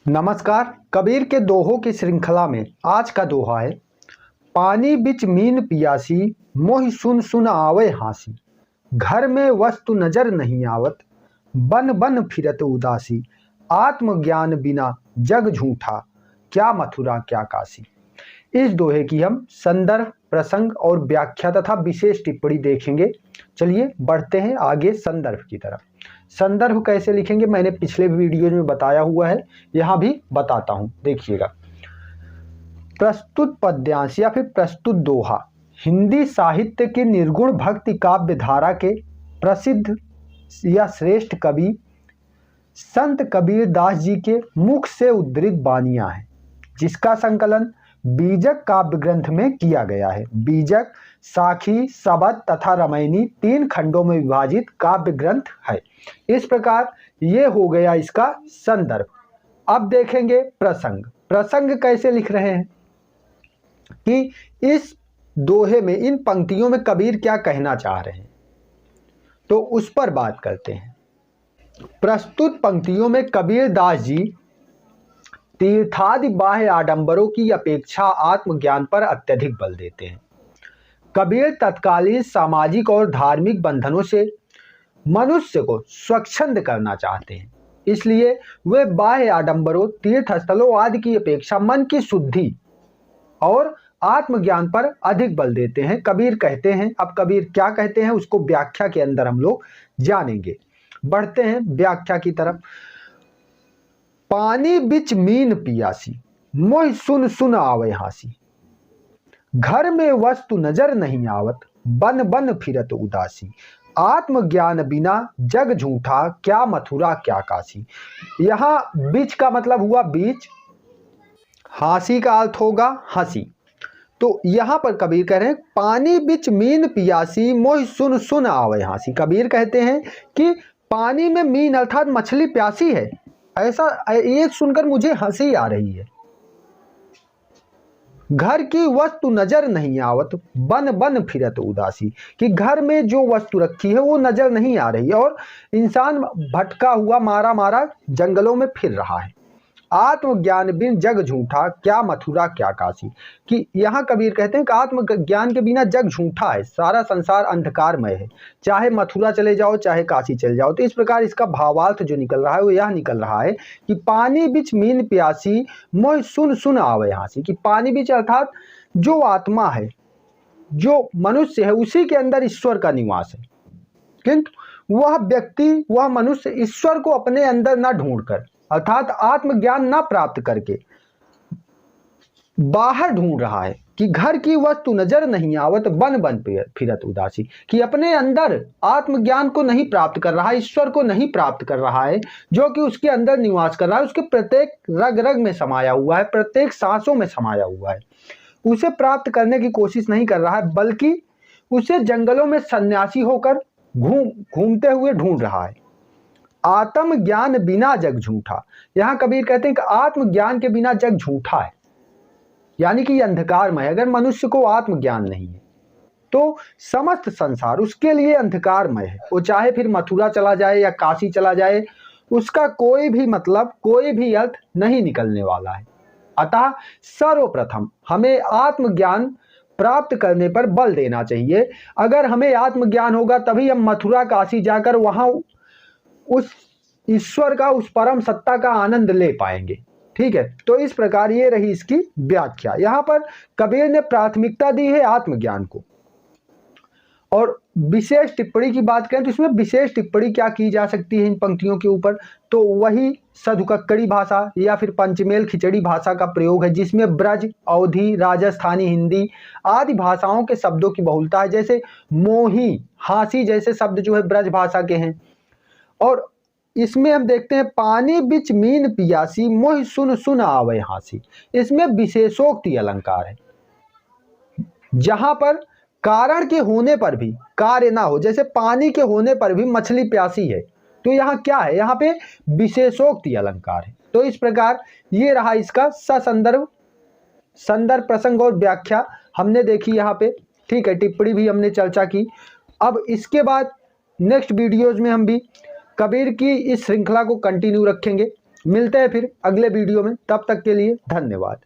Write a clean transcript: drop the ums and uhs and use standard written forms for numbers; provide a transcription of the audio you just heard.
नमस्कार। कबीर के दोहों की श्रृंखला में आज का दोहा है, पानी बिच मीन पियासी, मोहि सुन सुन आवे हांसी। घर में वस्तु नजर नहीं आवत, बन बन फिरत उदासी। आत्मज्ञान बिना जग झूठा, क्या मथुरा क्या काशी। इस दोहे की हम संदर्भ, प्रसंग और व्याख्या तथा विशेष टिप्पणी देखेंगे। चलिए बढ़ते हैं आगे संदर्भ की तरफ। संदर्भ कैसे लिखेंगे मैंने पिछले वीडियो में बताया हुआ है, यहाँ भी बताता हूँ, देखिएगा। प्रस्तुत पद्यांश या फिर प्रस्तुत दोहा हिंदी साहित्य के निर्गुण भक्ति काव्य धारा के प्रसिद्ध या श्रेष्ठ कवि संत कबीर दास जी के मुख से उद्धृत बानियां हैं, जिसका संकलन बीजक काव्य ग्रंथ में किया गया है। बीजक साखी, सबद तथा रामायणी 3 खंडों में विभाजित काव्य ग्रंथ है। इस प्रकार ये हो गया इसका संदर्भ। अब देखेंगे प्रसंग। प्रसंग कैसे लिख रहे हैं कि इस दोहे में, इन पंक्तियों में कबीर क्या कहना चाह रहे हैं, तो उस पर बात करते हैं। प्रस्तुत पंक्तियों में कबीर दास जी तीर्थादि बाह्य आडंबरों की अपेक्षा आत्मज्ञान पर अत्यधिक बल देते हैं। कबीर तत्कालीन सामाजिक और धार्मिक बंधनों से मनुष्य को स्वच्छंद करना चाहते हैं, इसलिए वे बाह्य आडंबरों, तीर्थ स्थलों आदि की अपेक्षा मन की शुद्धि और आत्मज्ञान पर अधिक बल देते हैं। कबीर कहते हैं, अब कबीर क्या कहते हैं उसको व्याख्या के अंदर हम लोग जानेंगे। बढ़ते हैं व्याख्या की तरफ। पानी बिच मीन पियासी, मोहि सुन सुन आवे हांसी। घर में वस्तु नजर नहीं आवत, बन बन फिरत उदासी। आत्मज्ञान बिना जग झूठा, क्या मथुरा क्या काशी। यहां बीच का मतलब हुआ बीच, हांसी का अर्थ होगा हंसी। तो यहां पर कबीर कह रहे हैं पानी बिच मीन पियासी, मोहि सुन सुन आवे हांसी। कबीर कहते हैं कि पानी में मीन अर्थात मछली प्यासी है, ऐसा ये सुनकर मुझे हंसी आ रही है। घर की वस्तु नजर नहीं आवत, बन बन फिरत उदासी। कि घर में जो वस्तु रखी है वो नजर नहीं आ रही और इंसान भटका हुआ, मारा मारा जंगलों में फिर रहा है। आत्मज्ञान बिन जग झूठा, क्या मथुरा क्या काशी। कि यहाँ कबीर कहते हैं कि आत्मज्ञान के बिना जग झूठा है, सारा संसार अंधकारमय है, चाहे मथुरा चले जाओ चाहे काशी चले जाओ। तो इस प्रकार इसका भावार्थ जो निकल रहा है वो यह निकल रहा है कि पानी बिच मीन प्यासी, मोहि सुन सुन आवे हांसी। कि पानी बिच अर्थात जो आत्मा है, जो मनुष्य है, उसी के अंदर ईश्वर का निवास है, किंतु वह व्यक्ति, वह मनुष्य ईश्वर को अपने अंदर न ढूंढकर अर्थात आत्मज्ञान न प्राप्त करके बाहर ढूंढ रहा है। कि घर की वस्तु नजर नहीं आवत, बन बन फिरत उदासी। कि अपने अंदर आत्मज्ञान को नहीं प्राप्त कर रहा है, ईश्वर को नहीं प्राप्त कर रहा है, जो कि उसके अंदर निवास कर रहा है, उसके प्रत्येक रग रग में समाया हुआ है, प्रत्येक सांसों में समाया हुआ है। उसे प्राप्त करने की कोशिश नहीं कर रहा है, बल्कि उसे जंगलों में सन्यासी होकर घूमते हुए ढूंढ रहा है। आत्मज्ञान बिना जग झूठा। यहां कबीर कहते हैं कि आत्मज्ञान के बिना जग झूठा है, यानी कि अंधकारमय। अगर मनुष्य को आत्मज्ञान नहीं है तो समस्त संसार उसके लिए अंधकारमय है। वो चाहे फिर मथुरा चला जाए या काशी चला जाए, उसका कोई भी मतलब, कोई भी अर्थ नहीं निकलने वाला है। अतः सर्वप्रथम हमें आत्मज्ञान प्राप्त करने पर बल देना चाहिए। अगर हमें आत्मज्ञान होगा तभी हम मथुरा काशी जाकर वहां उस ईश्वर का, उस परम सत्ता का आनंद ले पाएंगे। ठीक है, तो इस प्रकार ये रही इसकी व्याख्या। यहां पर कबीर ने प्राथमिकता दी है आत्मज्ञान को। और विशेष टिप्पणी की बात करें तो इसमें विशेष टिप्पणी क्या की जा सकती है इन पंक्तियों के ऊपर, तो वही सधुकक्कड़ी भाषा या फिर पंचमेल खिचड़ी भाषा का प्रयोग है, जिसमें ब्रज, अवधी, राजस्थानी, हिंदी आदि भाषाओं के शब्दों की बहुलता है। जैसे मोही, हांसी जैसे शब्द जो है ब्रज भाषा के हैं। और इसमें हम देखते हैं पानी बिच मीन पियासी, मोहि सुन सुन आवे हांसी। इसमें विशेषोक्ति अलंकार है, जहां पर कारण के होने पर भी कार्य ना हो। जैसे पानी के होने पर भी मछली प्यासी है, तो यहाँ क्या है, यहाँ पे विशेषोक्ति अलंकार है। तो इस प्रकार ये रहा इसका ससंदर्भ, संदर्भ, प्रसंग और व्याख्या हमने देखी यहाँ पे। ठीक है, टिप्पणी भी हमने चर्चा की। अब इसके बाद नेक्स्ट वीडियोज में हम भी कबीर की इस श्रृंखला को कंटिन्यू रखेंगे। मिलते हैं फिर अगले वीडियो में, तब तक के लिए धन्यवाद।